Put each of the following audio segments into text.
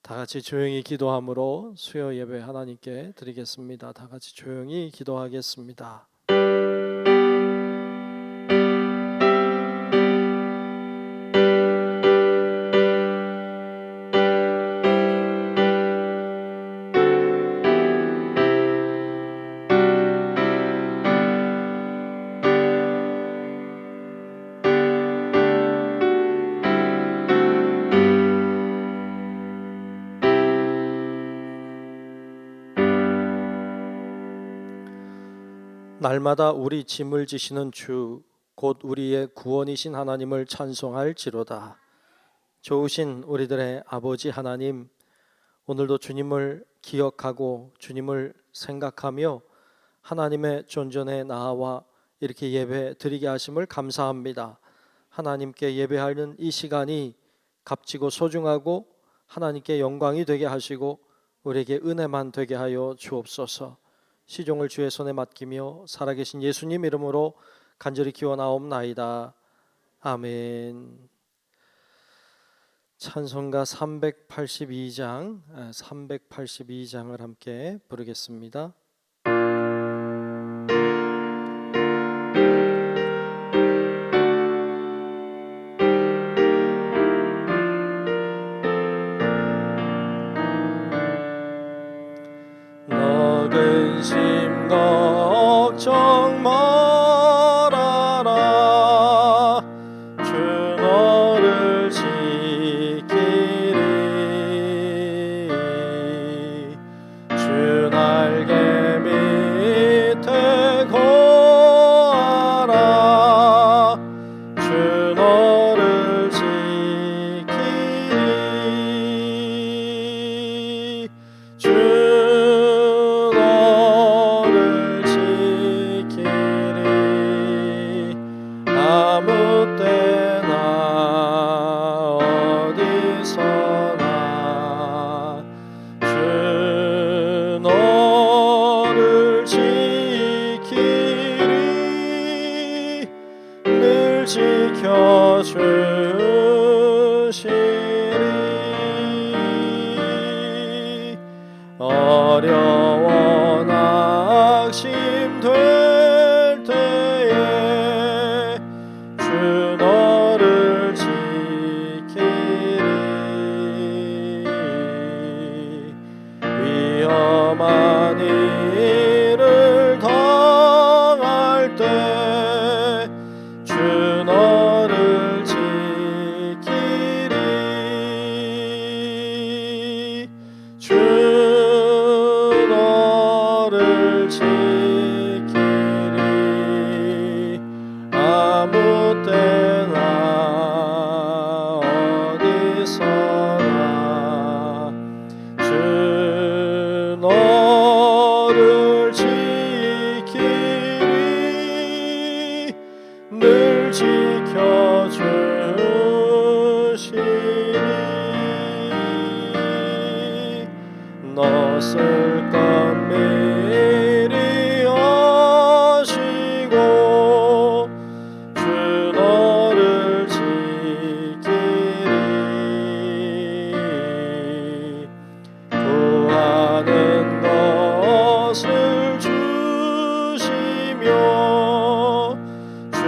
다 같이 조용히 기도함으로 수요 예배 하나님께 드리겠습니다. 다 같이 조용히 기도하겠습니다. 날마다 우리 짐을 지시는 주, 곧 우리의 구원이신 하나님을 찬송할지로다. 좋으신 우리들의 아버지 하나님, 오늘도 주님을 기억하고 주님을 생각하며 하나님의 존전에 나아와 이렇게 예배 드리게 하심을 감사합니다. 하나님께 예배하는 이 시간이 값지고 소중하고 하나님께 영광이 되게 하시고 우리에게 은혜만 되게 하여 주옵소서. 시종을 주의 손에 맡기며 살아계신 예수님 이름으로 간절히 기원하옵나이다. 아멘. 찬송가 382장을 함께 부르겠습니다. 너 근심 걱정 말아라. 주 너를 지키리. 주 날개 밑에 거하라. 주 너를 지키리. 주 너를 지키리. 아무 때나 어디서나 주 너를 지키리. 늘 지켜주시리. 어려워 낙심될 때에 주 너를 지키리. 위험한 일을 당할 때 주 너를 지키리. 주 너를 지키리. 아무 때나 어디서나 주 너를 지키리. 늘 지켜주시리. 너 쓸 것 미리 아시고 주 너를 지키리. 구하는 것을 주시며 주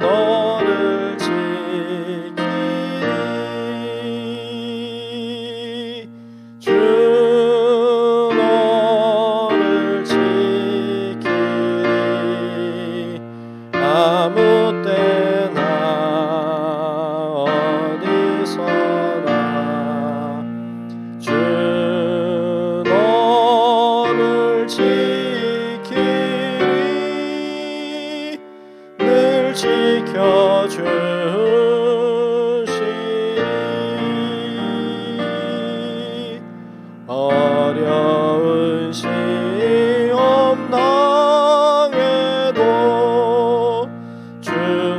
너를 지키리. 주 너를 지키리. 아무 때나 어디서나 주 너를 지키리. 늘 지켜주시리. 어려운 시험 당해도 주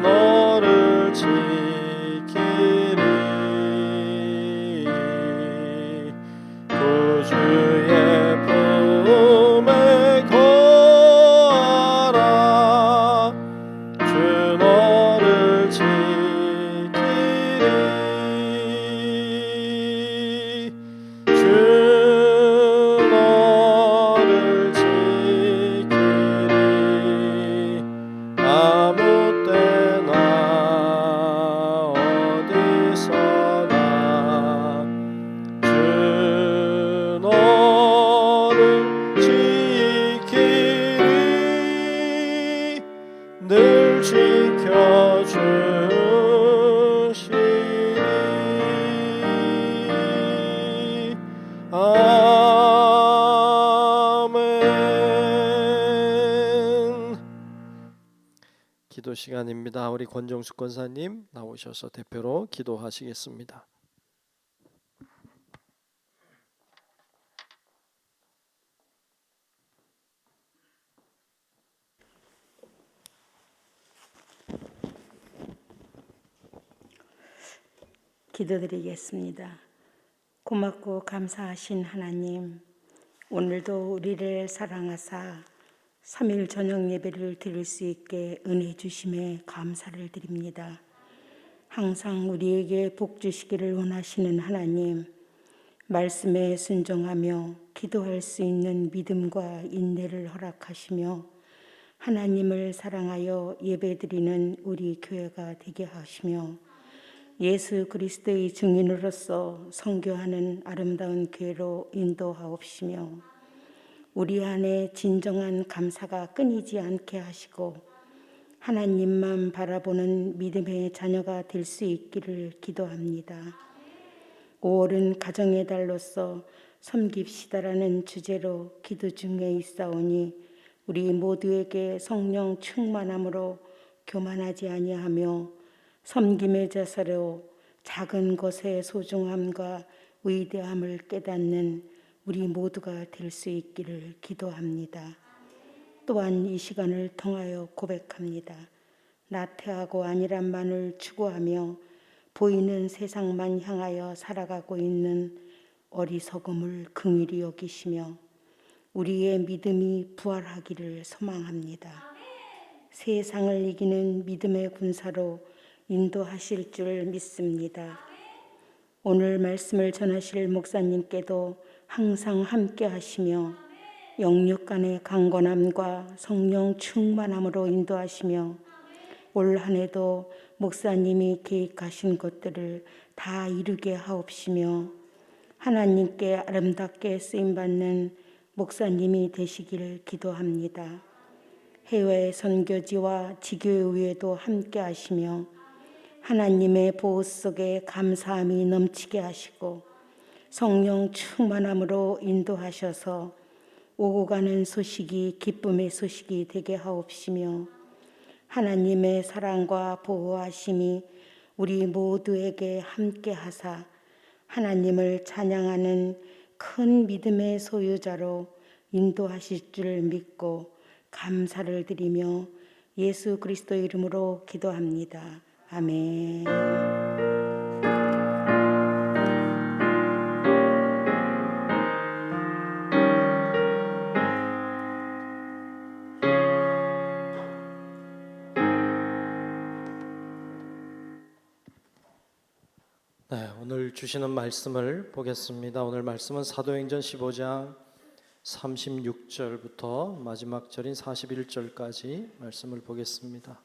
너를 지키리. 구주의 품에 거하라. 주 너를 지키리. 주 아멘. 기도 시간입니다. 우리 권정숙 권사님 나오셔서 대표로 기도하시겠습니다. 기도드리겠습니다. 고맙고 감사하신 하나님, 오늘도 우리를 사랑하사 3일 저녁 예배를 드릴 수 있게 은혜 주심에 감사를 드립니다. 항상 우리에게 복 주시기를 원하시는 하나님, 말씀에 순종하며 기도할 수 있는 믿음과 인내를 허락하시며 하나님을 사랑하여 예배드리는 우리 교회가 되게 하시며 예수 그리스도의 증인으로서 선교하는 아름다운 교회로 인도하옵시며 우리 안에 진정한 감사가 끊이지 않게 하시고 하나님만 바라보는 믿음의 자녀가 될 수 있기를 기도합니다. 5월은 가정의 달로서 섬깁시다라는 주제로 기도 중에 있사오니 우리 모두에게 성령 충만함으로 교만하지 아니하며 섬김의 자세로 작은 것의 소중함과 위대함을 깨닫는 우리 모두가 될 수 있기를 기도합니다. 또한 이 시간을 통하여 고백합니다. 나태하고 안일함만을 추구하며 보이는 세상만 향하여 살아가고 있는 어리석음을 긍휼히 여기시며 우리의 믿음이 부활하기를 소망합니다. 세상을 이기는 믿음의 군사로 인도하실 줄 믿습니다. 오늘 말씀을 전하실 목사님께도 항상 함께 하시며 영육 간의 강건함과 성령 충만함으로 인도하시며 올 한 해도 목사님이 계획하신 것들을 다 이루게 하옵시며 하나님께 아름답게 쓰임받는 목사님이 되시기를 기도합니다. 해외 선교지와 지교회도 함께 하시며 하나님의 보호 속에 감사함이 넘치게 하시고 성령 충만함으로 인도하셔서 오고 가는 소식이 기쁨의 소식이 되게 하옵시며 하나님의 사랑과 보호하심이 우리 모두에게 함께 하사 하나님을 찬양하는 큰 믿음의 소유자로 인도하실 줄 믿고 감사를 드리며 예수 그리스도 이름으로 기도합니다. 아멘. 네, 오늘 주시는 말씀을 보겠습니다. 오늘 말씀은 사도행전 15장 36절부터 마지막 절인 41절까지 말씀을 보겠습니다.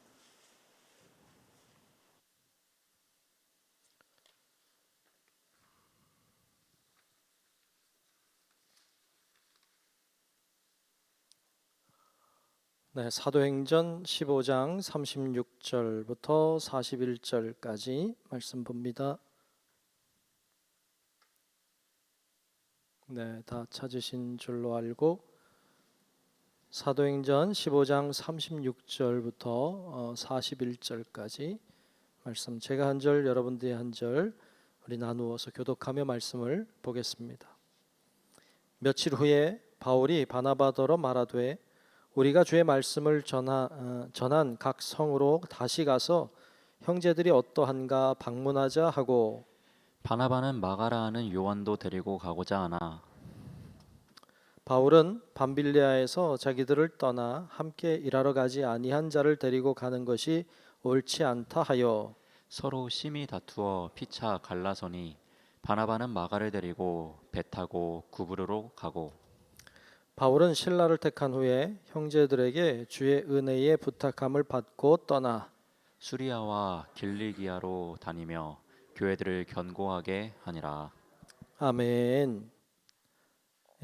네, 사도행전 15장 36절부터 41절까지 말씀 봅니다. 네, 다 찾으신 줄로 알고 사도행전 15장 36절부터 41절까지 말씀 제가 한 절 여러분들이 한 절 우리 나누어서 교독하며 말씀을 보겠습니다. 며칠 후에 바울이 바나바더러 말하되 우리가 주의 말씀을 전한 각 성으로 다시 가서 형제들이 어떠한가 방문하자 하고 바나바는 마가라 하는 요한도 데리고 가고자 하나 바울은 밤빌리아에서 자기들을 떠나 함께 일하러 가지 아니한 자를 데리고 가는 것이 옳지 않다 하여 서로 심히 다투어 피차 갈라서니 바나바는 마가를 데리고 배 타고 구브로로 가고 바울은 신라를 택한 후에 형제들에게 주의 은혜의 부탁함을 받고 떠나 수리아와 길리기아로 다니며 교회들을 견고하게 하니라. 아멘.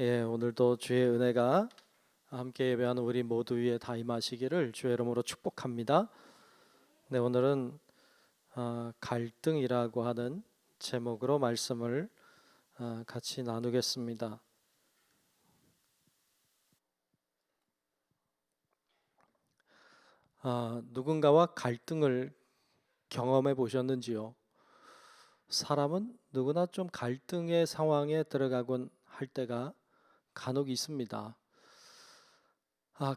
예, 오늘도 주의 은혜가 함께 예배하는 우리 모두 위에 다 임하시기를 주의 이름으로 축복합니다. 네, 오늘은 갈등이라고 하는 제목으로 말씀을 같이 나누겠습니다. 누군가와 갈등을 경험해 보셨는지요? 사람은 누구나 좀 갈등의 상황에 들어가곤 할 때가 간혹 있습니다.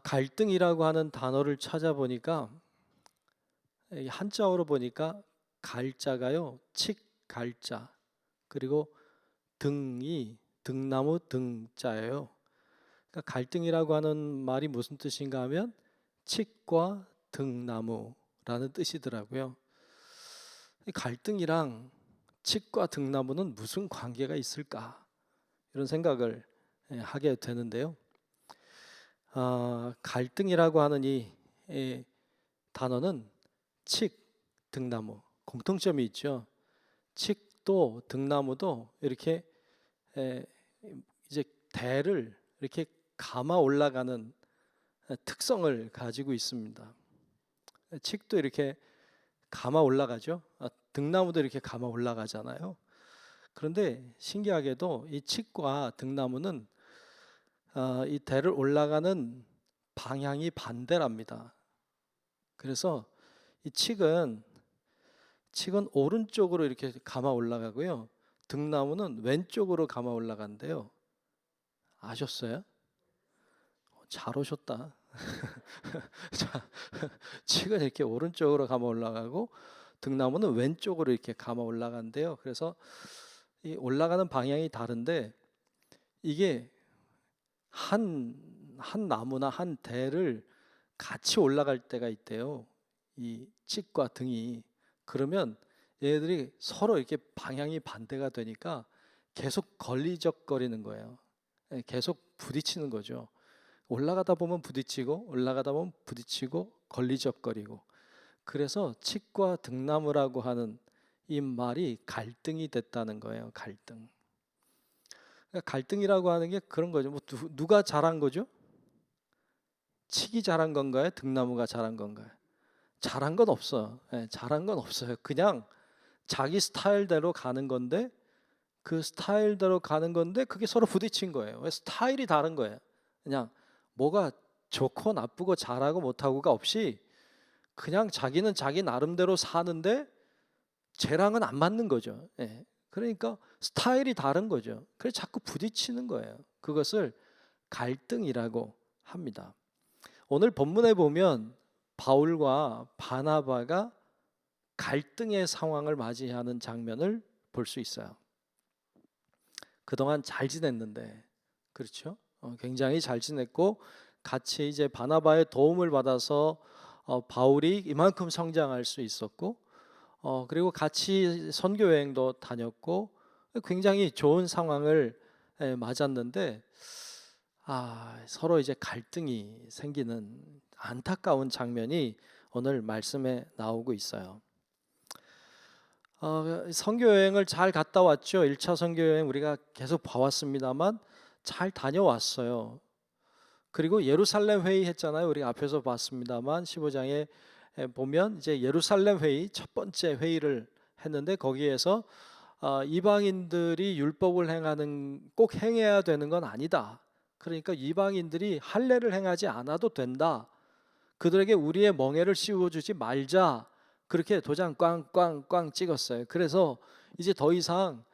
갈등이라고 하는 단어를 찾아보니까 이 한자어로 보니까 갈자가요, 칡갈자, 그리고 등이 등나무 등자예요. 그러니까 갈등이라고 하는 말이 무슨 뜻인가 하면 칡과 등나무라는 뜻이더라고요. 이 갈등이랑 칡과 등나무는 무슨 관계가 있을까? 이런 생각을 하게 되는데요. 갈등이라고 하는 이 단어는 칡, 등나무 공통점이 있죠. 칡도 등나무도 이렇게 이제 대를 이렇게 감아 올라가는 특성을 가지고 있습니다. 칡도 이렇게 감아 올라가죠. 등나무도 이렇게 감아 올라가잖아요. 그런데 신기하게도 이 칡과 등나무는 이 대를 올라가는 방향이 반대랍니다. 그래서 이 칡은 오른쪽으로 이렇게 감아 올라가고요. 등나무는 왼쪽으로 감아 올라간대요. 아셨어요? 잘 오셨다. 자, 칡은 이렇게 오른쪽으로 감아 올라가고 등나무는 왼쪽으로 이렇게 감아 올라간대요. 그래서 이 올라가는 방향이 다른데 이게 한 나무나 한 대를 같이 올라갈 때가 있대요. 이 칡과 등이. 그러면 얘들이 서로 이렇게 방향이 반대가 되니까 계속 걸리적거리는 거예요. 계속 부딪히는 거죠. 올라가다 보면 부딪히고 올라가다 보면 부딪히고 걸리적거리고. 그래서 칡과 등나무라고 하는 이 말이 갈등이 됐다는 거예요. 갈등. 그러니까 갈등이라고 하는 게 그런 거죠. 뭐 누가 잘한 거죠? 칡이 잘한 건가요? 등나무가 잘한 건가요? 잘한 건 없어. 잘한 건 없어요. 그냥 자기 스타일대로 가는 건데 그 스타일대로 가는 건데 그게 서로 부딪힌 거예요. 왜 스타일이 다른 거예요. 그냥 뭐가 좋고 나쁘고 잘하고 못하고가 없이 그냥 자기는 자기 나름대로 사는데 쟤랑은 안 맞는 거죠. 그러니까 스타일이 다른 거죠. 그래서 자꾸 부딪히는 거예요. 그것을 갈등이라고 합니다. 오늘 본문에 보면 바울과 바나바가 갈등의 상황을 맞이하는 장면을 볼 수 있어요. 그동안 잘 지냈는데, 그렇죠? 굉장히 잘 지냈고 같이 이제 바나바의 도움을 받아서 바울이 이만큼 성장할 수 있었고, 그리고 같이 선교 여행도 다녔고 굉장히 좋은 상황을 맞았는데 서로 이제 갈등이 생기는 안타까운 장면이 오늘 말씀에 나오고 있어요. 선교 여행을 잘 갔다 왔죠. 1차 선교 여행 우리가 계속 봐왔습니다만 잘 다녀왔어요. 그리고 예루살렘 회의 했잖아요. 우리 앞에서 봤습니다만 15장에 보면 이제 예루살렘 회의 첫 번째 회의를 했는데 거기에서 이방인들이 율법을 꼭 행해야 되는 건 아니다. 그러니까 이방인들이 할례를 행하지 않아도 된다. 그들에게 우리의 멍에를 씌워주지 말자. 그렇게 도장 꽝꽝꽝 찍었어요. 그래서 이제 더 이상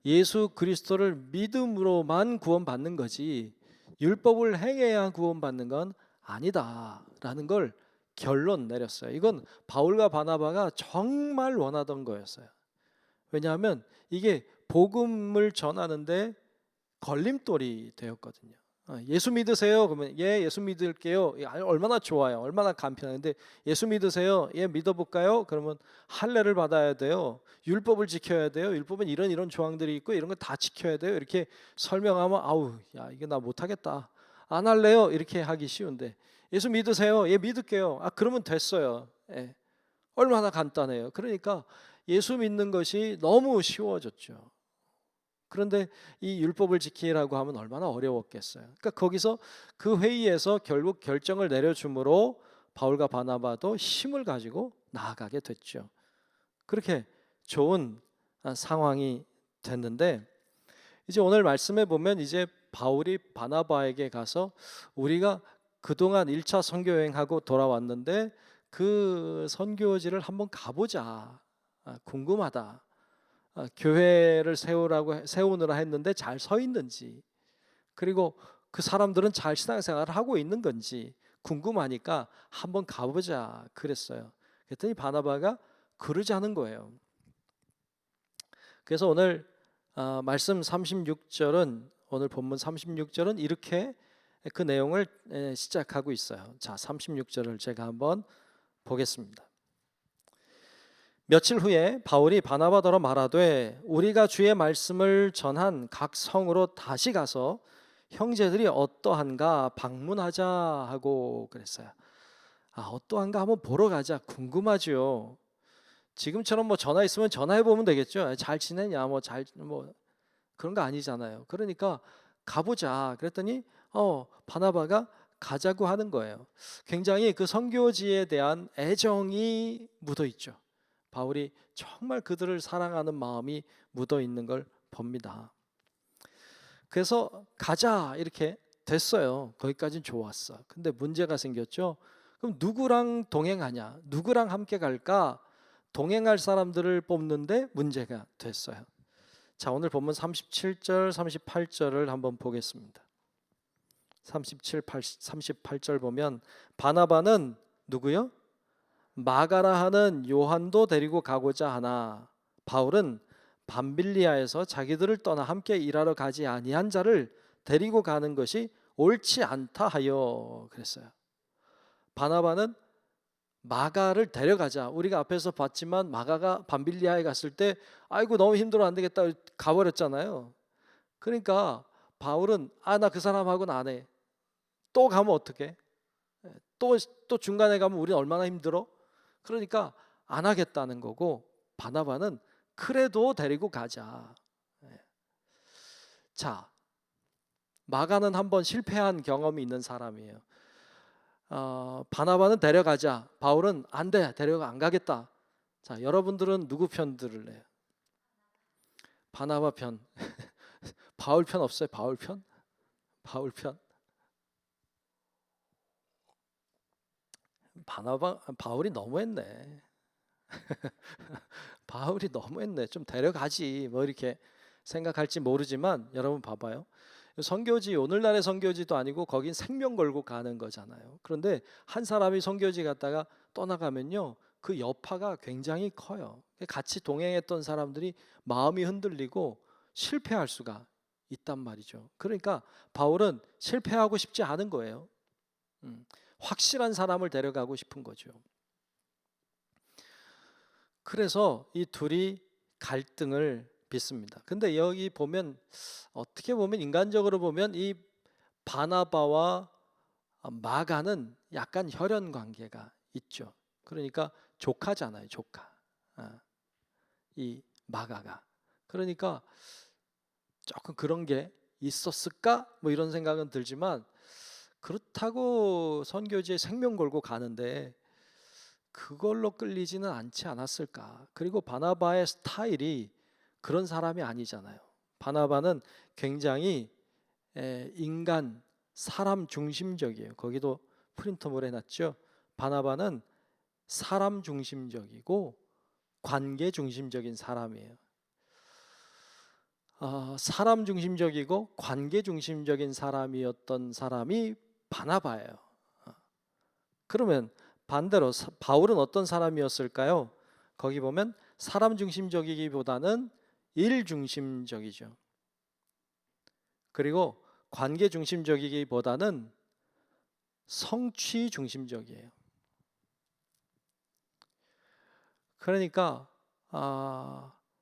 예수 그리스도를 믿음으로만 구원받는 거지 율법을 행해야 구원받는 건 아니다라는 걸 결론 내렸어요. 이건 바울과 바나바가 정말 원하던 거였어요. 왜냐하면 이게 복음을 전하는데 걸림돌이 되었거든요. 예수 믿으세요? 그러면 예, 예수 믿을게요. 얼마나 좋아요. 얼마나 간편한데 예수 믿으세요? 예, 믿어볼까요? 그러면 할례를 받아야 돼요. 율법을 지켜야 돼요. 율법은 이런 조항들이 있고 이런 거 다 지켜야 돼요. 이렇게 설명하면 야 이게 나 못하겠다. 안 할래요. 이렇게 하기 쉬운데 예수 믿으세요? 예, 믿을게요. 그러면 됐어요. 예, 얼마나 간단해요. 그러니까 예수 믿는 것이 너무 쉬워졌죠. 그런데 이 율법을 지키라고 하면 얼마나 어려웠겠어요. 그러니까 거기서 그 회의에서 결국 결정을 내려줌으로 바울과 바나바도 힘을 가지고 나아가게 됐죠. 그렇게 좋은 상황이 됐는데 이제 오늘 말씀에 보면 이제 바울이 바나바에게 가서 우리가 그동안 1차 선교 여행하고 돌아왔는데 그 선교지를 한번 가보자. 궁금하다. 교회를 세우느라 했는데 잘 서 있는지, 그리고 그 사람들은 잘 신앙생활을 하고 있는 건지 궁금하니까 한번 가보자 그랬어요. 그랬더니 바나바가 그러자는 거예요. 그래서 오늘 말씀 36절은, 오늘 본문 36절은 이렇게 그 내용을 시작하고 있어요. 자, 36절을 제가 한번 보겠습니다. 며칠 후에 바울이 바나바더러 말하되 우리가 주의 말씀을 전한 각 성으로 다시 가서 형제들이 어떠한가 방문하자 하고 그랬어요. 어떠한가 한번 보러 가자. 궁금하죠. 지금처럼 뭐 전화 있으면 전화해 보면 되겠죠. 잘 지내냐 뭐 그런 거 아니잖아요. 그러니까 가보자. 그랬더니 바나바가 가자고 하는 거예요. 굉장히 그 선교지에 대한 애정이 묻어 있죠. 바울이 정말 그들을 사랑하는 마음이 묻어 있는 걸 봅니다. 그래서 가자 이렇게 됐어요. 거기까지는 좋았어. 근데 문제가 생겼죠. 그럼 누구랑 동행하냐? 누구랑 함께 갈까? 동행할 사람들을 뽑는데 문제가 됐어요. 자, 오늘 본문 37절, 38절을 한번 보겠습니다. 38절 보면 바나바는 누구요? 마가라 하는 요한도 데리고 가고자 하나 바울은 밤빌리아에서 자기들을 떠나 함께 일하러 가지 아니한 자를 데리고 가는 것이 옳지 않다 하여 그랬어요. 바나바는 마가를 데려가자. 우리가 앞에서 봤지만 마가가 밤빌리아에 갔을 때 아이고 너무 힘들어 안 되겠다 가버렸잖아요. 그러니까 바울은 나 그 사람하고는 안 해. 또 가면 어떡해? 또 중간에 가면 우리는 얼마나 힘들어? 그러니까 안 하겠다는 거고, 바나바는 그래도 데리고 가자. 자, 마가는 한번 실패한 경험이 있는 사람이에요. 바나바는 데려가자. 바울은 안 돼. 안 가겠다. 자, 여러분들은 누구 편 들을래요? 바나바 편. 바울 편 없어요? 바울 편? 바울 편? 바울이 너무했네. 바울이 너무했네. 좀 데려가지. 뭐 이렇게 생각할지 모르지만 여러분 봐봐요. 선교지, 오늘날의 선교지도 아니고 거긴 생명 걸고 가는 거잖아요. 그런데 한 사람이 선교지 갔다가 떠나가면요, 그 여파가 굉장히 커요. 같이 동행했던 사람들이 마음이 흔들리고 실패할 수가 있단 말이죠. 그러니까 바울은 실패하고 싶지 않은 거예요. 확실한 사람을 데려가고 싶은 거죠. 그래서 이 둘이 갈등을 빚습니다. 근데 여기 보면, 어떻게 보면 인간적으로 보면 이 바나바와 마가는 약간 혈연 관계가 있죠. 그러니까 조카잖아요, 조카. 이 마가가. 그러니까 조금 그런 게 있었을까? 뭐 이런 생각은 들지만, 그렇다고 선교지에 생명 걸고 가는데 그걸로 끌리지는 않지 않았을까? 그리고 바나바의 스타일이 그런 사람이 아니잖아요. 바나바는 굉장히 인간, 사람 중심적이에요. 거기도 프린터물 해놨죠. 바나바는 사람 중심적이고 관계 중심적인 사람이에요. 사람 중심적이고 관계 중심적인 사람이었던 사람이 바나바예요. 그러면 반대로 바울은 어떤 사람이었을까요? 거기 보면 사람 중심적이기보다는 일 중심적이죠. 그리고 관계 중심적이기보다는 성취 중심적이에요. 그러니까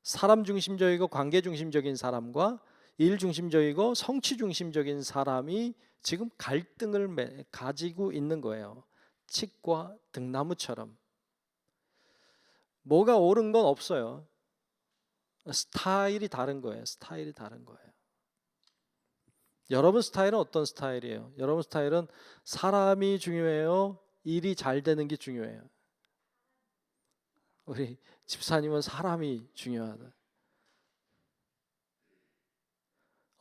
사람 중심적이고 관계 중심적인 사람과 일 중심적이고 성취 중심적인 사람이 지금 갈등을 가지고 있는 거예요. 칡과 등나무처럼. 뭐가 옳은 건 없어요. 스타일이 다른 거예요. 스타일이 다른 거예요. 여러분 스타일은 어떤 스타일이에요? 여러분 스타일은 사람이 중요해요? 일이 잘 되는 게 중요해요? 우리 집사님은 사람이 중요하다.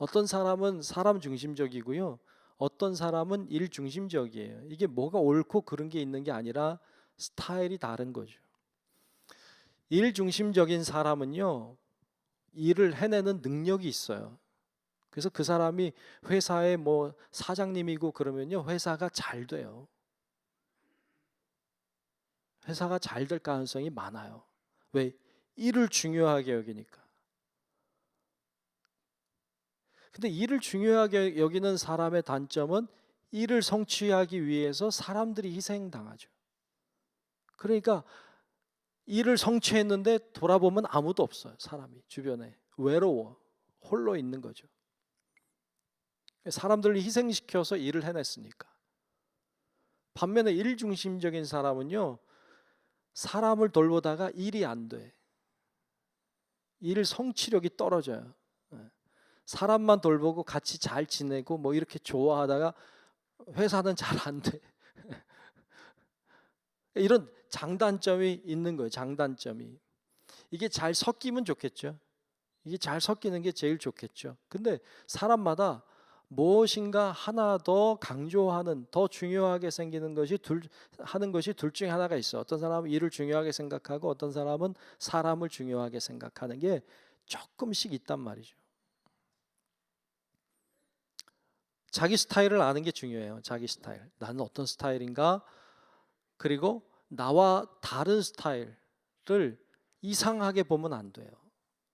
어떤 사람은 사람 중심적이고요. 어떤 사람은 일 중심적이에요. 이게 뭐가 옳고 그런 게 있는 게 아니라 스타일이 다른 거죠. 일 중심적인 사람은요, 일을 해내는 능력이 있어요. 그래서 그 사람이 회사의 뭐 사장님이고 그러면요, 회사가 잘 돼요. 회사가 잘 될 가능성이 많아요. 왜? 일을 중요하게 여기니까. 근데 일을 중요하게 여기는 사람의 단점은 일을 성취하기 위해서 사람들이 희생당하죠. 그러니까 일을 성취했는데 돌아보면 아무도 없어요. 사람이 주변에 외로워 홀로 있는 거죠. 사람들을 희생시켜서 일을 해냈으니까. 반면에 일 중심적인 사람은요, 사람을 돌보다가 일이 안 돼. 일 성취력이 떨어져요. 사람만 돌보고 같이 잘 지내고 뭐 이렇게 좋아하다가 회사는 잘 안 돼. 이런 장단점이 있는 거예요. 장단점이. 이게 잘 섞이면 좋겠죠. 이게 잘 섞이는 게 제일 좋겠죠. 근데 사람마다 무엇인가 하나 더 강조하는, 더 중요하게 생기는 것이 하는 것이 둘 중에 하나가 있어. 어떤 사람은 일을 중요하게 생각하고 어떤 사람은 사람을 중요하게 생각하는 게 조금씩 있단 말이죠. 자기 스타일을 아는 게 중요해요. 자기 스타일. 나는 어떤 스타일인가? 그리고 나와 다른 스타일을 이상하게 보면 안 돼요.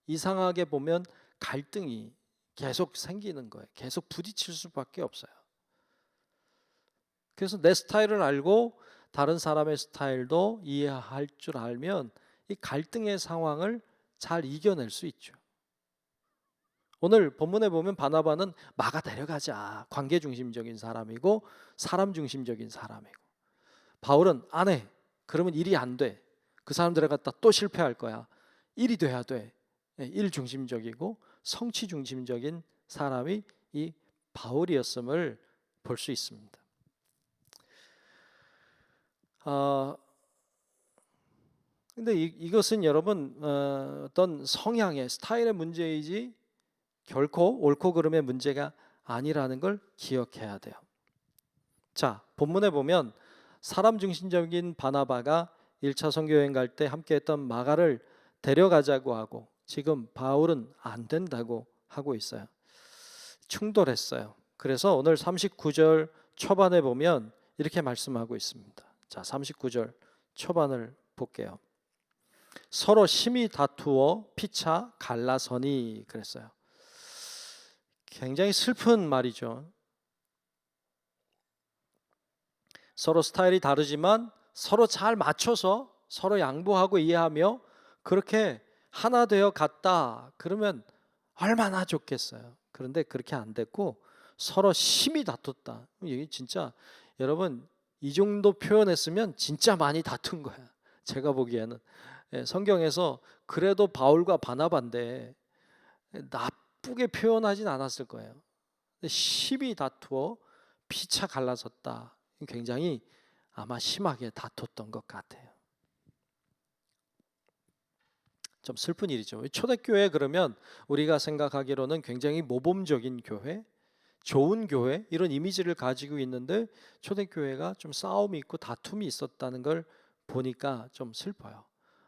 이상하게 보면 갈등이 계속 생기는 거예요. 계속 부딪힐 수밖에 없어요. 그래서 내 스타일을 알고 다른 사람의 스타일도 이해할 줄 알면 이 갈등의 상황을 잘 이겨낼 수 있죠. 오늘 본문에 보면 바나바는 마가 데려가자. 관계 중심적인 사람이고 사람 중심적인 사람이고, 바울은 안 해. 그러면 일이 안 돼. 그 사람 데려갔다 또 실패할 거야. 일이 돼야 돼. 일 중심적이고 성취 중심적인 사람이 이 바울이었음을 볼 수 있습니다. 근데 이것은 여러분 어떤 성향의 스타일의 문제이지 결코 옳고 그름의 문제가 아니라는 걸 기억해야 돼요. 자, 본문에 보면 사람 중심적인 바나바가 1차 선교여행 갈 때 함께했던 마가를 데려가자고 하고 지금 바울은 안 된다고 하고 있어요. 충돌했어요. 그래서 오늘 39절 초반에 보면 이렇게 말씀하고 있습니다. 자, 39절 초반을 볼게요. 서로 심히 다투어 피차 갈라서니 그랬어요. 굉장히 슬픈 말이죠. 서로 스타일이 다르지만 서로 잘 맞춰서 서로 양보하고 이해하며 그렇게 하나 되어 갔다 그러면 얼마나 좋겠어요. 그런데 그렇게 안 됐고 서로 심히 다퉜다. 이게 진짜 여러분 이 정도 표현했으면 진짜 많이 다툰 거야. 제가 보기에는 성경에서 그래도 바울과 바나바인데 나쁘게 표현하진 않았을 거예요. 심히 다투어 피차 갈라섰다. 굉장히 아마 심하게 다퉜던 것 같아요. 좀 슬픈 일이죠. 초대교회 그러면 우리가 생각하기로는 굉장히 모범적인 교회, 좋은 교회 이런 이미지를 가지고 있는데 초대교회가 좀 싸움이 있고 다툼이 있었다는 걸 보니까 좀 슬퍼요.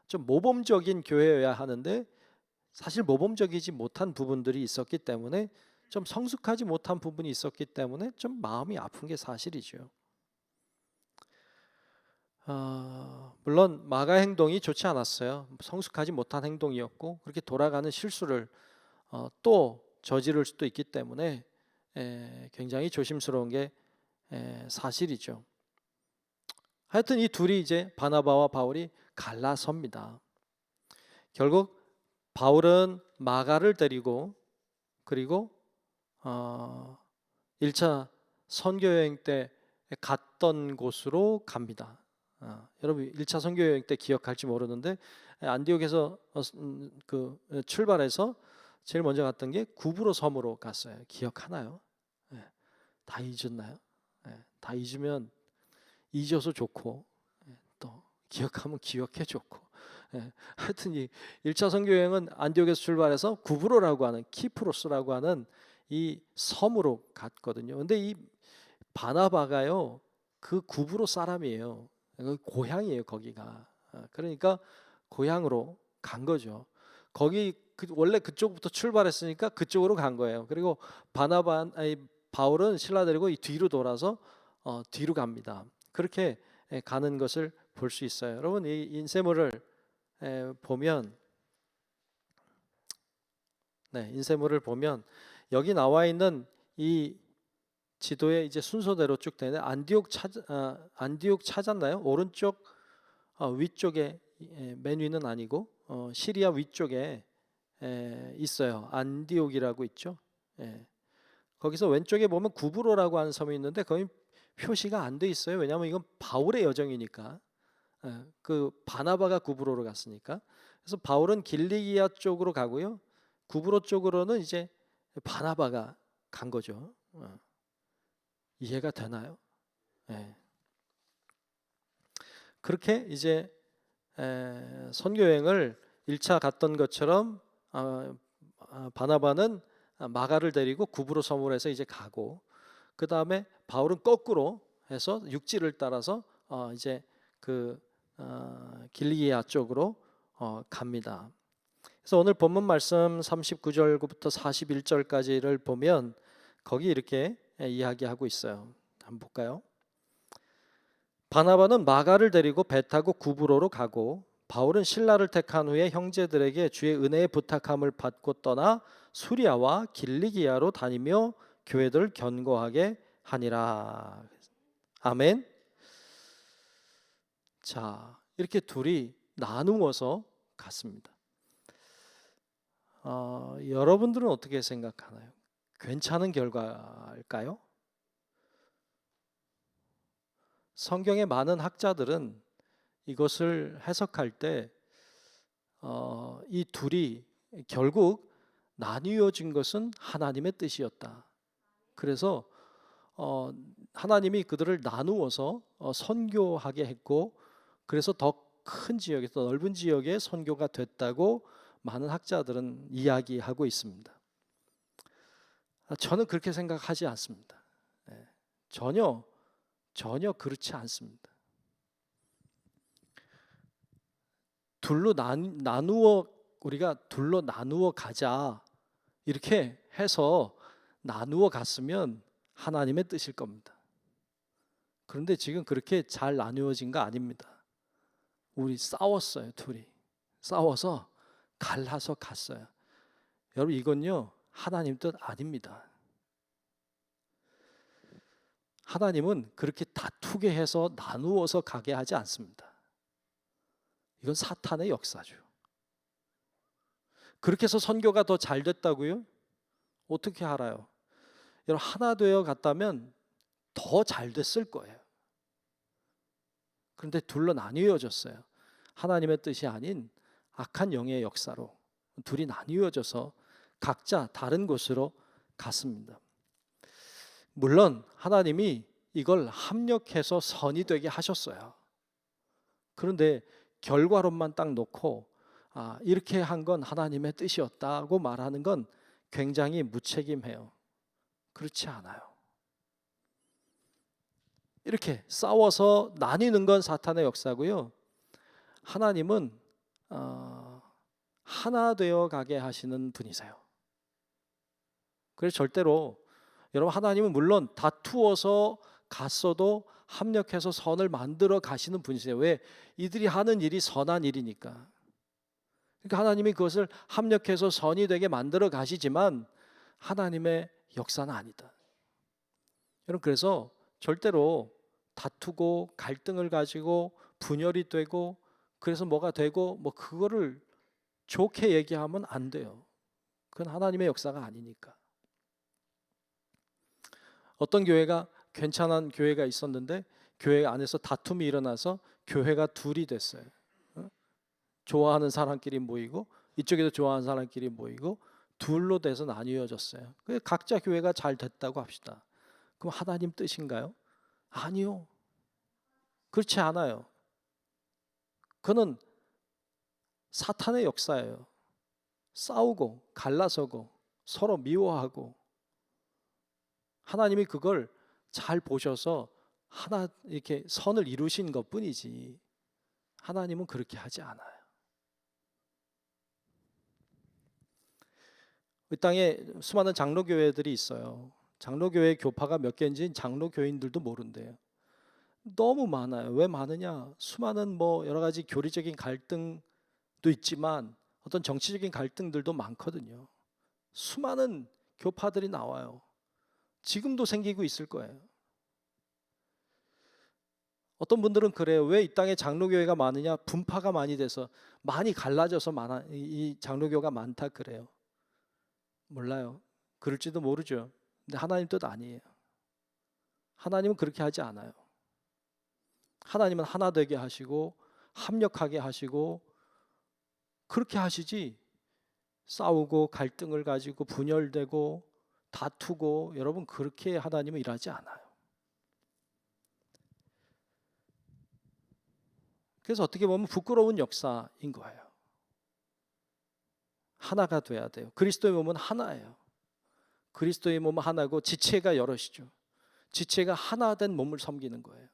좀 모범적인 교회여야 하는데 사실 모범적이지 못한 부분들이 있었기 때문에 좀 성숙하지 못한 부분이 있었기 때문에 좀 마음이 아픈 게 사실이죠. 물론 마가 행동이 좋지 않았어요. 성숙하지 못한 행동이었고 그렇게 돌아가는 실수를 또 저지를 수도 있기 때문에 굉장히 조심스러운 게 사실이죠. 하여튼 이 둘이 이제 바나바와 바울이 갈라섭니다. 결국 바울은 마가를 데리고 그리고 1차 선교여행 때 갔던 곳으로 갑니다. 여러분 1차 선교여행 때 기억할지 모르는데 안디옥에서 출발해서 제일 먼저 갔던 게 구브로 섬으로 갔어요. 기억하나요? 다 잊었나요? 다 잊으면 잊어서 좋고 또 기억하면 기억해 좋고 하여튼 이 1차 선교여행은 안디옥에서 출발해서 구브로라고 하는 키프로스라고 하는 이 섬으로 갔거든요. 근데 이 바나바가요, 그 구브로 사람이에요. 고향이에요, 거기가. 그러니까 고향으로 간 거죠. 거기 원래 그쪽부터 출발했으니까 그쪽으로 간 거예요. 그리고 바울은 신라 데리고 이 뒤로 돌아서 뒤로 갑니다. 그렇게 가는 것을 볼 수 있어요. 여러분, 이 인쇄물을 보면, 인쇄물을 보면 여기 나와 있는 이 지도의 이제 순서대로 쭉 되네. 안디옥 찾았나요? 오른쪽 위쪽에, 맨 위는 아니고 시리아 위쪽에 있어요. 안디옥이라고 있죠. 거기서 왼쪽에 보면 구브로라고 하는 섬이 있는데 거기 표시가 안 돼 있어요. 왜냐하면 이건 바울의 여정이니까. 그 바나바가 구브로로 갔으니까. 그래서 바울은 길리기아 쪽으로 가고요. 구브로 쪽으로는 이제 바나바가 간 거죠. 이해가 되나요? 그렇게 이제 선교 여행을 1차 갔던 것처럼 바나바는 마가를 데리고 구브로 섬으로 해서 이제 가고, 그 다음에 바울은 거꾸로 해서 육지를 따라서 이제 그 길리기아 쪽으로 갑니다. 그래서 오늘 본문 말씀 39절부터 41절까지를 보면 거기 이렇게 이야기하고 있어요. 한번 볼까요? 바나바는 마가를 데리고 배 타고 구브로로 가고, 바울은 신라를 택한 후에 형제들에게 주의 은혜의 부탁함을 받고 떠나 수리아와 길리기아로 다니며 교회들을 견고하게 하니라. 아멘. 자, 이렇게 둘이 나누어서 갔습니다. 여러분들은 어떻게 생각하나요? 괜찮은 결과일까요? 성경의 많은 학자들은 이것을 해석할 때 이 둘이 결국 나뉘어진 것은 하나님의 뜻이었다. 그래서 하나님이 그들을 나누어서 선교하게 했고, 그래서 더 큰 지역에, 더 넓은 지역에 선교가 됐다고 많은 학자들은 이야기하고 있습니다. 저는 그렇게 생각하지 않습니다. 전혀 그렇지 않습니다. 우리가 둘로 나누어 가자 이렇게 해서 나누어 갔으면 하나님의 뜻일 겁니다. 그런데 지금 그렇게 잘 나누어진 거 아닙니다. 우리 싸웠어요. 둘이 싸워서 갈라서 갔어요. 여러분, 이건요 하나님 뜻 아닙니다. 하나님은 그렇게 다투게 해서 나누어서 가게 하지 않습니다. 이건 사탄의 역사죠. 그렇게 해서 선교가 더 잘 됐다고요? 어떻게 알아요? 여러분, 하나 되어 갔다면 더 잘 됐을 거예요. 그런데 둘로 나뉘어졌어요. 하나님의 뜻이 아닌 악한 영의 역사로 둘이 나뉘어져서 각자 다른 곳으로 갔습니다. 물론 하나님이 이걸 합력해서 선이 되게 하셨어요. 그런데 결과론만 딱 놓고 이렇게 한 건 하나님의 뜻이었다고 말하는 건 굉장히 무책임해요. 그렇지 않아요. 이렇게 싸워서 나뉘는 건 사탄의 역사고요. 하나님은 하나 되어 가게 하시는 분이세요. 그래서 절대로 여러분, 하나님은 물론 다투어서 갔어도 합력해서 선을 만들어 가시는 분이세요. 왜? 이들이 하는 일이 선한 일이니까. 그러니까 하나님이 그것을 합력해서 선이 되게 만들어 가시지만 하나님의 역사는 아니다. 여러분, 그래서 절대로 다투고 갈등을 가지고 분열이 되고 그래서 뭐가 되고 그거를 좋게 얘기하면 안 돼요. 그건 하나님의 역사가 아니니까. 어떤 교회가 괜찮은 교회가 있었는데 교회 안에서 다툼이 일어나서 교회가 둘이 됐어요. 좋아하는 사람끼리 모이고 이쪽에도 좋아하는 사람끼리 모이고 둘로 돼서 나뉘어졌어요. 각자 교회가 잘 됐다고 합시다. 그럼 하나님 뜻인가요? 아니요. 그렇지 않아요. 그는 사탄의 역사예요. 싸우고 갈라서고 서로 미워하고 하나님이 그걸 잘 보셔서 하나 이렇게 선을 이루신 것뿐이지 하나님은 그렇게 하지 않아요. 이 땅에 수많은 장로교회들이 있어요. 장로교회 교파가 몇 개인지 장로교인들도 모른대요. 너무 많아요. 왜 많으냐? 수많은 뭐 여러 가지 교리적인 갈등도 있지만 어떤 정치적인 갈등들도 많거든요. 수많은 교파들이 나와요. 지금도 생기고 있을 거예요. 어떤 분들은 그래요. 왜 이 땅에 장로교회가 많으냐? 분파가 많이 돼서 많이 갈라져서 이 장로교가 많다 그래요. 몰라요. 그럴지도 모르죠. 근데 하나님 뜻 아니에요. 하나님은 그렇게 하지 않아요. 하나님은 하나 되게 하시고 합력하게 하시고 그렇게 하시지 싸우고 갈등을 가지고 분열되고 다투고 여러분 그렇게 하나님은 일하지 않아요. 그래서 어떻게 보면 부끄러운 역사인 거예요. 하나가 돼야 돼요. 그리스도의 몸은 하나예요. 그리스도의 몸은 하나고 지체가 여럿이죠. 지체가 하나 된 몸을 섬기는 거예요.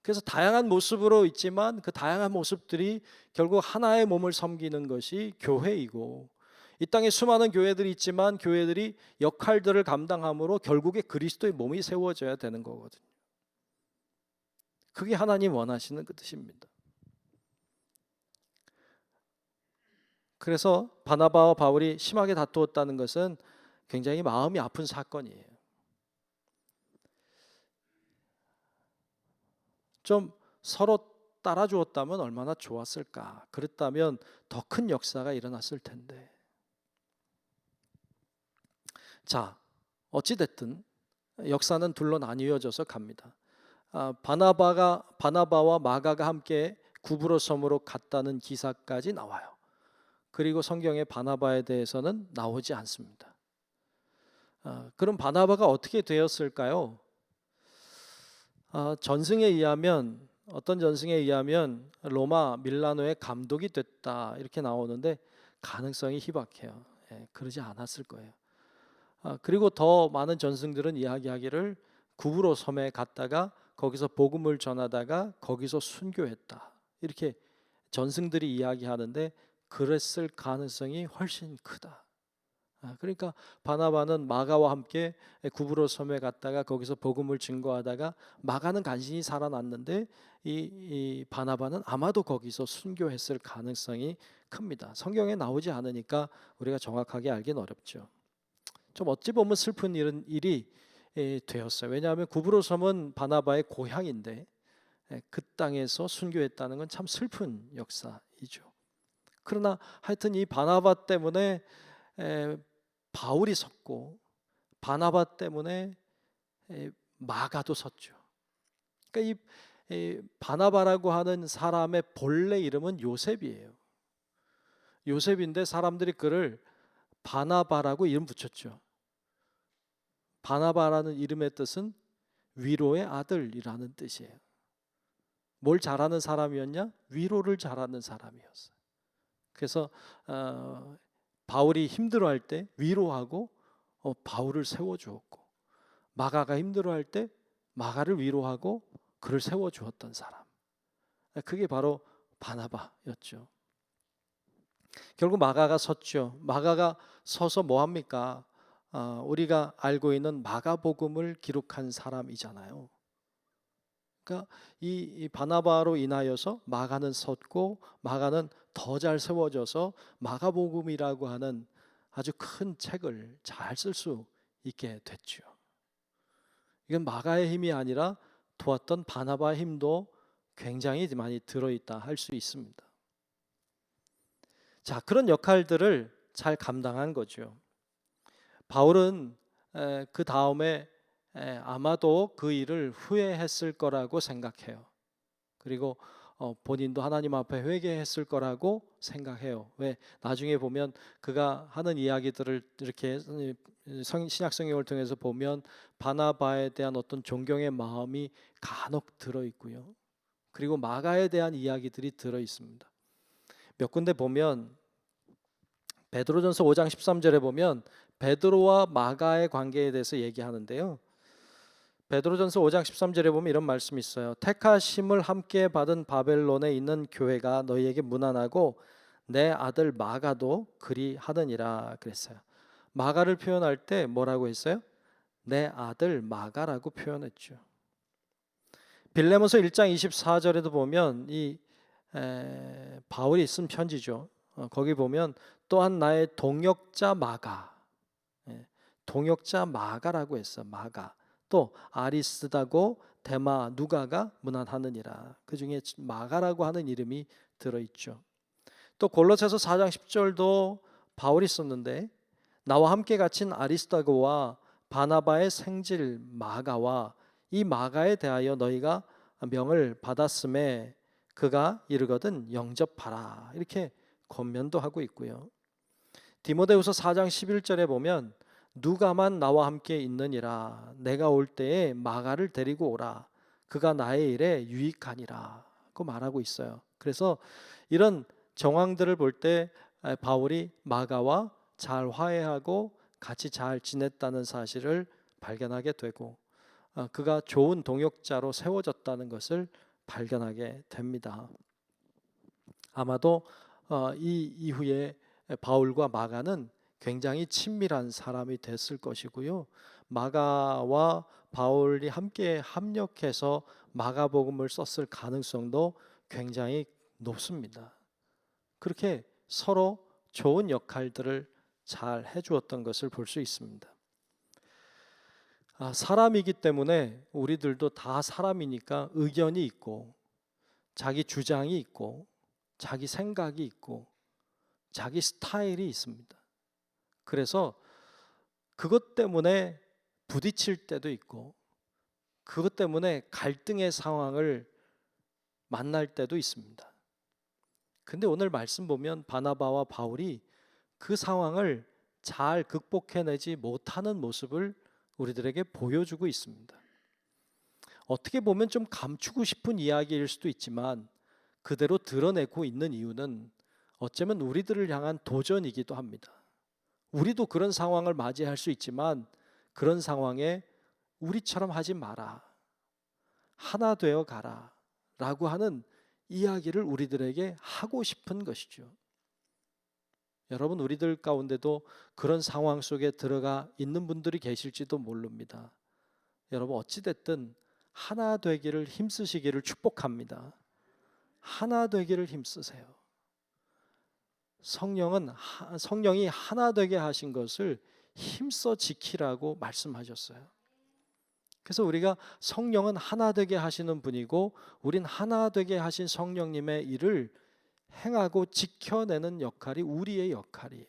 그래서 다양한 모습으로 있지만 그 다양한 모습들이 결국 하나의 몸을 섬기는 것이 교회이고 이 땅에 수많은 교회들이 있지만 교회들이 역할들을 감당함으로 결국에 그리스도의 몸이 세워져야 되는 거거든요. 그게 하나님 원하시는 그 뜻입니다. 그래서 바나바와 바울이 심하게 다투었다는 것은 굉장히 마음이 아픈 사건이에요. 좀 서로 따라주었다면 얼마나 좋았을까. 그랬다면 더 큰 역사가 일어났을 텐데. 자, 어찌됐든 역사는 둘로 나뉘어져서 갑니다. 바나바와 마가가 함께 구브로 섬으로 갔다는 기사까지 나와요. 그리고 성경에 바나바에 대해서는 나오지 않습니다. 그럼 바나바가 어떻게 되었을까요? 전승에 의하면 어떤 전승에 의하면 로마 밀라노의 감독이 됐다 이렇게 나오는데 가능성이 희박해요. 그러지 않았을 거예요. 그리고 더 많은 전승들은 이야기하기를 구브로 섬에 갔다가 거기서 복음을 전하다가 거기서 순교했다 이렇게 전승들이 이야기하는데 그랬을 가능성이 훨씬 크다. 그러니까 바나바는 마가와 함께 구브로 섬에 갔다가 거기서 복음을 증거하다가 마가는 간신히 살아났는데 이 바나바는 아마도 거기서 순교했을 가능성이 큽니다. 성경에 나오지 않으니까 우리가 정확하게 알긴 어렵죠. 좀 어찌 보면 슬픈 일이 되었어요. 왜냐하면 구브로 섬은 바나바의 고향인데 그 땅에서 순교했다는 건 참 슬픈 역사이죠. 그러나 하여튼 이 바나바 때문에 바울이 섰고 바나바 때문에 마가도 섰죠. 그러니까 이 바나바라고 하는 사람의 본래 이름은 요셉이에요. 요셉인데 사람들이 그를 바나바라고 이름 붙였죠. 바나바라는 이름의 뜻은 위로의 아들이라는 뜻이에요. 뭘 잘하는 사람이었냐? 위로를 잘하는 사람이었어요. 그래서 바울이 힘들어할 때 위로하고 바울을 세워주었고 마가가 힘들어할 때 마가를 위로하고 그를 세워주었던 사람. 그게 바로 바나바였죠. 결국 마가가 섰죠. 마가가 서서 뭐합니까? 우리가 알고 있는 마가복음을 기록한 사람이잖아요. 그러니까 이 바나바로 인하여서 마가는 섰고 마가는 더 잘 세워져서 마가복음이라고 하는 아주 큰 책을 잘 쓸 수 있게 됐죠. 이건 마가의 힘이 아니라 도왔던 바나바의 힘도 굉장히 많이 들어있다 할 수 있습니다. 자, 그런 역할들을 잘 감당한 거죠. 바울은 그 다음에 아마도 그 일을 후회했을 거라고 생각해요. 그리고 본인도 하나님 앞에 회개했을 거라고 생각해요. 왜? 나중에 보면 그가 하는 이야기들을 이렇게 신약 성경을 통해서 보면 바나바에 대한 어떤 존경의 마음이 간혹 들어 있고요. 그리고 마가에 대한 이야기들이 들어 있습니다. 몇 군데 보면 베드로전서 5장 13절에 보면 베드로와 마가의 관계에 대해서 얘기하는데요. 베드로전서 5장 13절에 보면 이런 말씀이 있어요. 택하심을 함께 받은 바벨론에 있는 교회가 너희에게 문안하고 내 아들 마가도 그리 하느니라 그랬어요. 마가를 표현할 때 뭐라고 했어요? 내 아들 마가라고 표현했죠. 빌레몬서 1장 24절에도 보면 이 바울이 쓴 편지죠. 거기 보면 또한 나의 동역자 마가, 동역자 마가라고 했어. 마가. 또 아리스다고 데마 누가가 문안하느니라. 그 중에 마가라고 하는 이름이 들어있죠. 또 골로새서 4장 10절도 바울이 썼는데 나와 함께 갇힌 아리스다고와 바나바의 생질 마가와 이 마가에 대하여 너희가 명을 받았음에 그가 이르거든 영접하라. 이렇게 권면도 하고 있고요. 디모데후서 4장 11절에 보면 누가만 나와 함께 있느니라. 내가 올 때에 마가를 데리고 오라. 그가 나의 일에 유익하니라.고 말하고 있어요. 그래서 이런 정황들을 볼 때 바울이 마가와 잘 화해하고 같이 잘 지냈다는 사실을 발견하게 되고 그가 좋은 동역자로 세워졌다는 것을 발견하게 됩니다. 아마도 이 이후에 바울과 마가는 굉장히 친밀한 사람이 됐을 것이고요. 마가와 바울이 함께 합력해서 마가복음을 썼을 가능성도 굉장히 높습니다. 그렇게 서로 좋은 역할들을 잘 해주었던 것을 볼 수 있습니다. 사람이기 때문에 우리들도 다 사람이니까 의견이 있고 자기 주장이 있고 자기 생각이 있고 자기 스타일이 있습니다. 그래서 그것 때문에 부딪힐 때도 있고 그것 때문에 갈등의 상황을 만날 때도 있습니다. 근데 오늘 말씀 보면 바나바와 바울이 그 상황을 잘 극복해내지 못하는 모습을 우리들에게 보여주고 있습니다. 어떻게 보면 좀 감추고 싶은 이야기일 수도 있지만 그대로 드러내고 있는 이유는 어쩌면 우리들을 향한 도전이기도 합니다. 우리도 그런 상황을 맞이할 수 있지만 그런 상황에 우리처럼 하지 마라, 하나 되어 가라 라고 하는 이야기를 우리들에게 하고 싶은 것이죠. 여러분, 우리들 가운데도 그런 상황 속에 들어가 있는 분들이 계실지도 모릅니다. 여러분, 어찌됐든 하나 되기를 힘쓰시기를 축복합니다. 하나 되기를 힘쓰세요. 성령이 하나 되게 하신 것을 힘써 지키라고 말씀하셨어요. 그래서 우리가 성령은 하나 되게 하시는 분이고 우린 하나 되게 하신 성령님의 일을 행하고 지켜내는 역할이 우리의 역할이에요.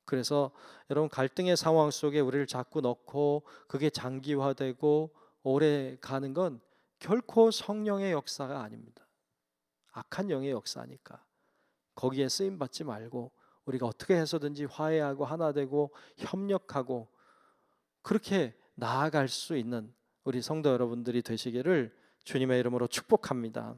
그래서 여러분, 갈등의 상황 속에 우리를 자꾸 넣고 그게 장기화되고 오래 가는 건 결코 성령의 역사가 아닙니다. 악한 영의 역사니까 거기에 쓰임 받지 말고 우리가 어떻게 해서든지 화해하고 하나 되고 협력하고 그렇게 나아갈 수 있는 우리 성도 여러분들이 되시기를 주님의 이름으로 축복합니다.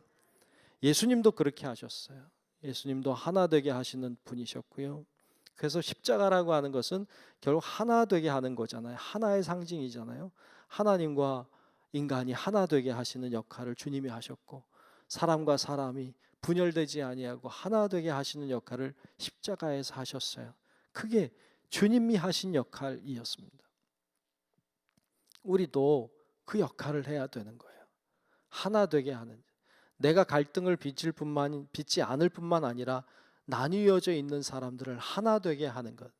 예수님도 그렇게 하셨어요. 예수님도 하나 되게 하시는 분이셨고요. 그래서 십자가라고 하는 것은 결국 하나 되게 하는 거잖아요. 하나의 상징이잖아요. 하나님과 인간이 하나 되게 하시는 역할을 주님이 하셨고 사람과 사람이 분열되지 아니하고 하나 되게 하시는 역할을 십자가에서 하셨어요. 그게 주님이 하신 역할이었습니다. 우리도 그 역할을 해야 되는 거예요. 하나 되게 하는, 내가 갈등을 빚지 않을 뿐만 아니라 나뉘어져 있는 사람들을 하나 되게 하는 것,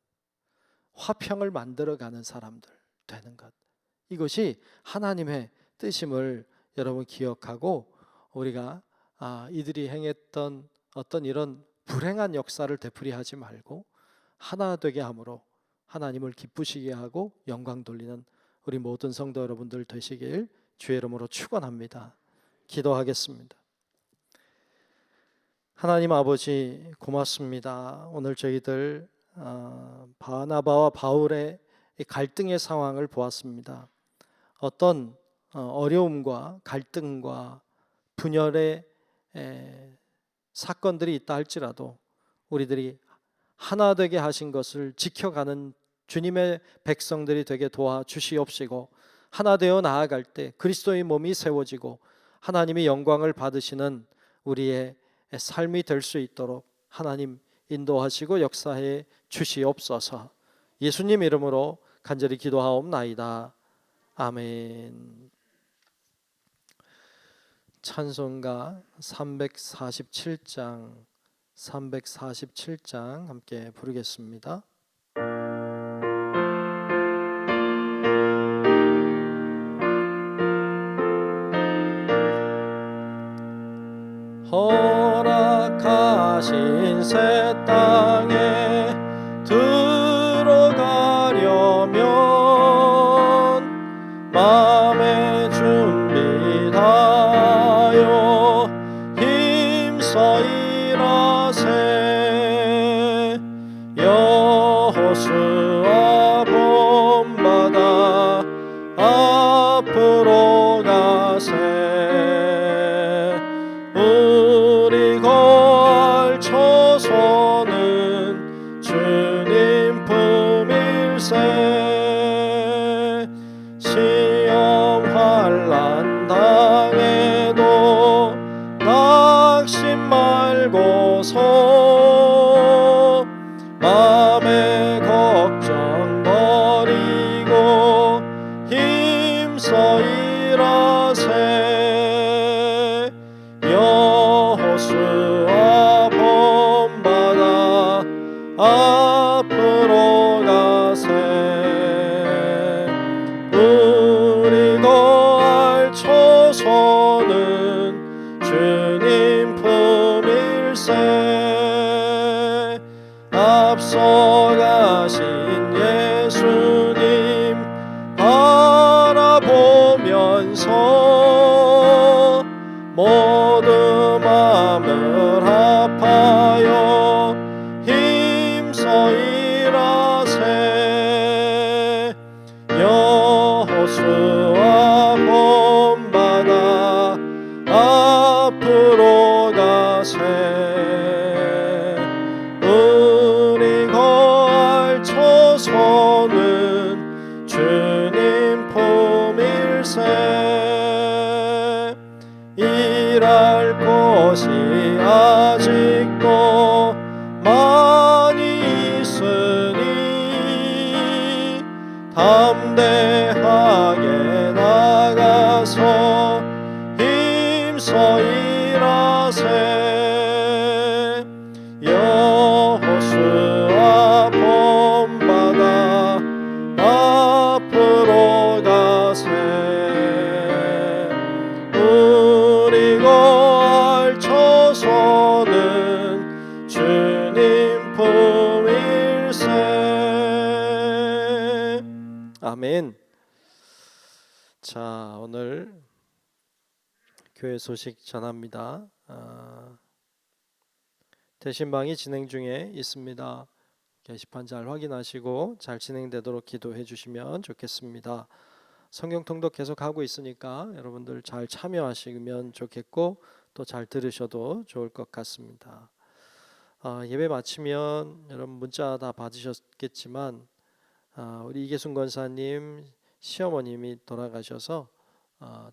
화평을 만들어가는 사람들 되는 것, 이것이 하나님의 뜻임을 여러분 기억하고 우리가 이들이 행했던 어떤 이런 불행한 역사를 되풀이하지 말고 하나 되게 함으로 하나님을 기쁘시게 하고 영광 돌리는 우리 모든 성도 여러분들 되시길 주의 이름으로 축원합니다. 기도하겠습니다. 하나님 아버지 고맙습니다. 오늘 저희들 바나바와 바울의 갈등의 상황을 보았습니다. 어떤 어려움과 갈등과 분열의 사건들이 있다 할지라도 우리들이 하나 되게 하신 것을 지켜가는 주님의 백성들이 되게 도와주시옵시고, 하나 되어 나아갈 때 그리스도의 몸이 세워지고 하나님이 영광을 받으시는 우리의 삶이 될 수 있도록 하나님 인도하시고 역사해 주시옵소서. 예수님 이름으로 간절히 기도하옵나이다. 아멘. 찬송가 347장 함께 부르겠습니다. 허락하신 새 땅에 들어가려면 마음의 준비 다하여 힘써 일하세. 여호수아 본받아 앞으로 가세. 우리 거할 처소는 주님 품일세. 시험 환난 당해도 낙심 말고서 마음의 걱정 버리고 힘써 일하세. 여호수아 본받아 앞으로 가세. 우리 거할 처소는 주님 품일세. 앞서가신 예수님 바라보면서 모두 마음을 합하여 힘써 일하세. 여호수아 본받아 앞으로 가세. 우리 거할 처소는 주님 품일세. 일할 곳이 아직도 많이 있으니 담대하게 나가서 힘써 일하세. 여호수아 본받아 앞으로 가세. 우리 거할 처소는 주님 품일세. 아멘. 자, 오늘 교회 소식 전합니다. 대신방이 진행 중에 있습니다. 게시판 잘 확인하시고 잘 진행되도록 기도해 주시면 좋겠습니다. 성경 통독 계속 하고 있으니까 여러분들 잘 참여하시면 좋겠고 또 잘 들으셔도 좋을 것 같습니다. 예배 마치면 여러분 문자 다 받으셨겠지만 우리 이계순 권사님 시어머님이 돌아가셔서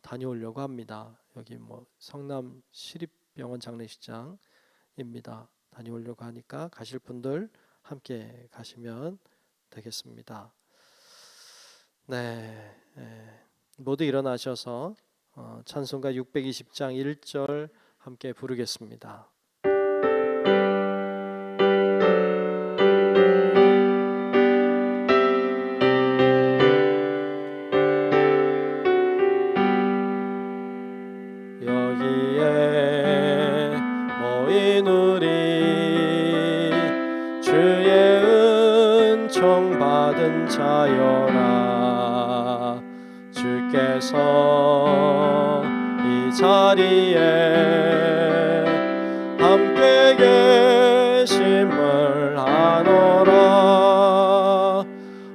다녀오려고 합니다. 여기 뭐 성남 시립병원 장례식장입니다. 다녀오려고 하니까 가실 분들 함께 가시면 되겠습니다. 네, 모두 일어나셔서 찬송가 620장 1절 함께 부르겠습니다. 여기에 모인 우리 주의 은총 받은 자여라. 주께서 이 자리에 함께 계심을 아노라.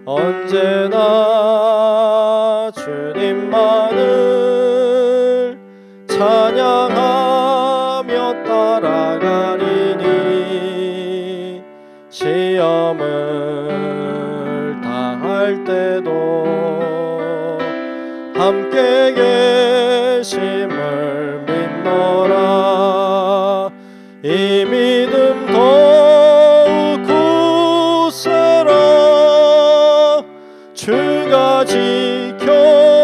언제나 주님만을 찬양하며 따라가리니 함께 계심을 믿노라. 이 믿음 더욱 굳세라. 주가 지켜주신다.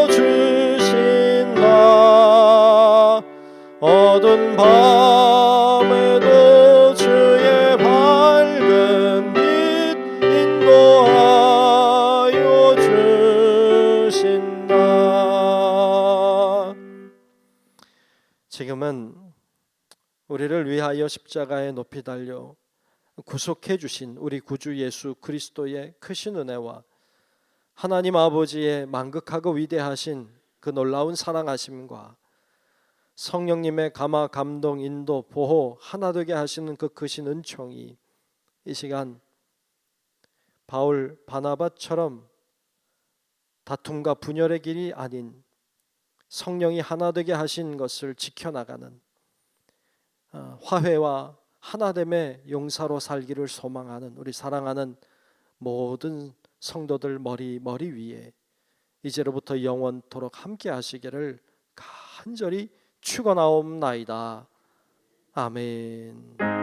어두운 밤에도 주의 밝은 빛 인도하여 주신다. 지금은 우리를 위하여 십자가에 높이 달려 구속해 주신 우리 구주 예수 그리스도의 크신 은혜와 하나님 아버지의 만극하고 위대하신 그 놀라운 사랑하심과 성령님의 감화, 감동, 인도, 보호 하나 되게 하시는 그 크신 은총이 이 시간 바울, 바나바처럼 다툼과 분열의 길이 아닌 성령이 하나 되게 하신 것을 지켜나가는 화해와 하나됨의 용사로 살기를 소망하는 우리 사랑하는 모든 성도들 머리 위에 이제로부터 영원토록 함께 하시기를 간절히 축원하옵나이다. 아멘.